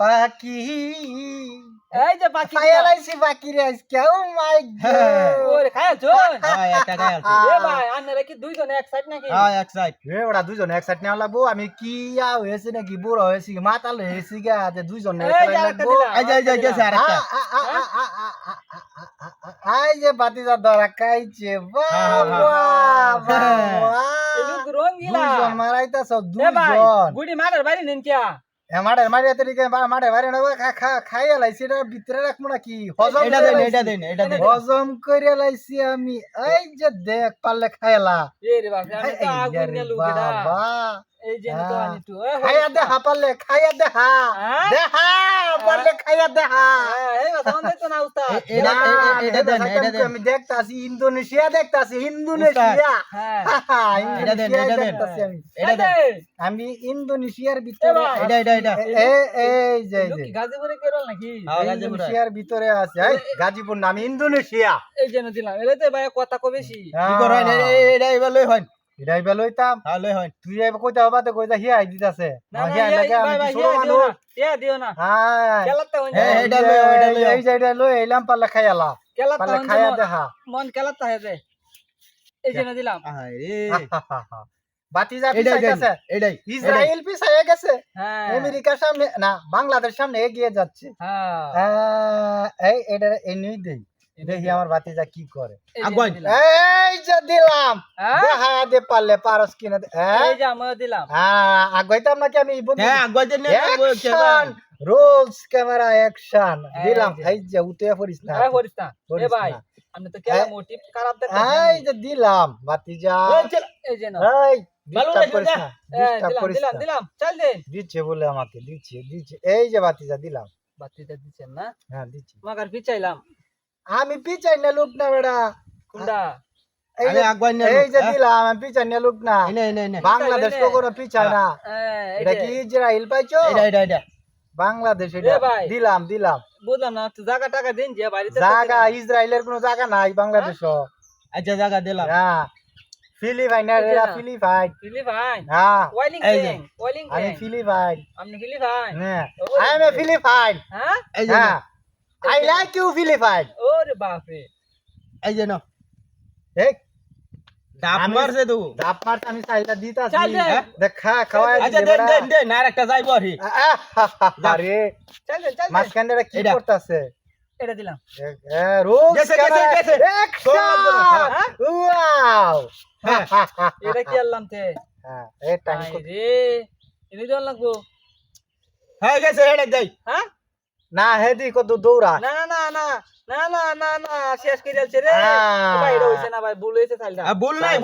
পাখি এই যে পাখি খায়ালাইছি পাখি রে আজকে ও মাই গড ওরে খায়াছো হ্যাঁ একটা গায় আছে এ ভাই আপনারা কি দুইজন এক সাইড নাকি হ্যাঁ এক সাইড রে ওরা দুজন একসাথে নেওয়া লাগবো আমি কি হয়েছে নাকি বুড়ো হয়েছি মাতাল হয়েছি গা যে দুজন এই যে একটা দিলা এই যে গেছে আরেকটা আই যে বাতিজা ধরা খাইছে বাবা এলু রঙ্গিলা দুজন মারাইতাছ এ ভাই দুজন গুডি মারার বাইরে নেন কিয়া মাঠের মারিয়া তরিকে মাঠে বাইরে নেবো খাইয়া লাইছি এটা ভিতরে রাখবো নাকি হজম এটা দেন হজম করে লাইছি আমি এই যে দেখ পারলে খাইলা এ রে বাবা আমি তো আগুন নিয়ে লুকিটা বাবা এই যে তো আনি তো খাইয়া দেখা পারলে খাইয়া দেখা দেখা পারলে খাইয়া দেখা এই কথা মনে তো না উস্তাদ এটা দেন আমি দেখতাছি ইন্দোনেশিয়া দেখতাছি ইন্দোনেশিয়া হ্যাঁ এটা দেন দেখতাছি আমি এটা দে আমি ইন্দোনেশিয়ার ভিতরে এটা এই যে কি গাজীপুরে কেরল নাকি ইন্দোনেশিয়ার ভিতরে আছে এই গাজীপুর নাম ইন্দোনেশিয়া এই যে দিলাম এলে তো ভাই কথা কো বেশি কি করো এটা এবার লই হন এটাই বেলইতাম হ্যাঁ লই হন তুই এবার কইতা হবা তো কইতা হিয়াই দিতাছে না ভাই ভাই দিও না হ্যাঁ কেলাতে হই এটা লই এই যে এটা লই এলাম পারলে খাইয়ালা কেলাতে পারলে খাইয়া দেখা মন কেলাতে হে দে এই যে দিলাম আরে বাতিজা এটাই পিছাইতাছে এটাই ইসরায়েল পিছাইয়া গেছে হ্যাঁ আমেরিকার সামনে না বাংলাদেশ সামনে এগিয়ে যাচ্ছে হ্যাঁ এই এটা এই নিয়ে দেই দেখি আমার বাতিজা কি করে আগুন এই যে দিলাম দেখা দে পারলে পারস কিনা এই যে আমি দিলাম আগাইতাম নাকি আমি হ্যাঁ আগুন দেন অ্যাকশন রোলস ক্যামেরা অ্যাকশন দিলাম এই যে উঠে পড়িস না আরে করিস না এ ভাই আমি তো কেলা মোটিভ খারাপ দেখতে এই যে দিলাম বাতিজা এই যে না এই ভালো ডিস্টার্ব করিস লাগছে না ডিস্টার্ব করিস না দিলাম চল দে দিচ্ছে বলে আমাকে দিচ্ছে এই যে বাতিজা দিলাম বাতিটা দিছেন না হ্যাঁ দিচ্ছি মাগার পিছাইলাম আমি পিছাই না লোক না বেড়া কোনটা আরে আগুন এই যে দিলাম আমি পিছাই না লোক না নে বাংলাদেশ কখনো পিছায় না এটা কি ইসরায়েল পাইছো এটা বাংলাদেশ এটা ভাই। দিলাম বুঝলাম না তুই জায়গা টাকা দিন যে বাড়িতে জায়গা ইসরায়েলের কোনো জায়গা নাই বাংলাদেশও আচ্ছা জায়গা দিলাম হ্যাঁ ফিলিপাইন এটা ফিলিপাইন ফিলিপাইন হ্যাঁ ওয়েলিং এই যে। গ্যাং ওয়েলিং আমি গ্যাং ফিলিপাইন আপনি ফিলিপাইন হ্যাঁ আই এম এ ফিলিপাইন হ্যাঁ এই যে হ্যাঁ আই লাইক ইউ ফিলিপাইন ওরে বাপ রে এই যে না এই ডাব মারছে তো দাপ মারতে আমি চাইটা দিতাছি চল দে। দেখা খাওয়াই আচ্ছা দেন আর একটা যাইবো আরে আরে চল চল মাঝখানটা কি এটা। করতেছে এটা দিলাম রোজ গেছে। ওয়াও এটা কি আনলাম তে হ্যাঁ এই টাইম আই রে ইনি জন লাগবো হয়ে গেছে হেডে যাই হ্যাঁ না হেদি কত দৌড়া না না না না না না না শেষ করে যাচ্ছে রে আহ। ভাই এটা হইছে না ভাই ভুল হইছে চালটা ভুল নাই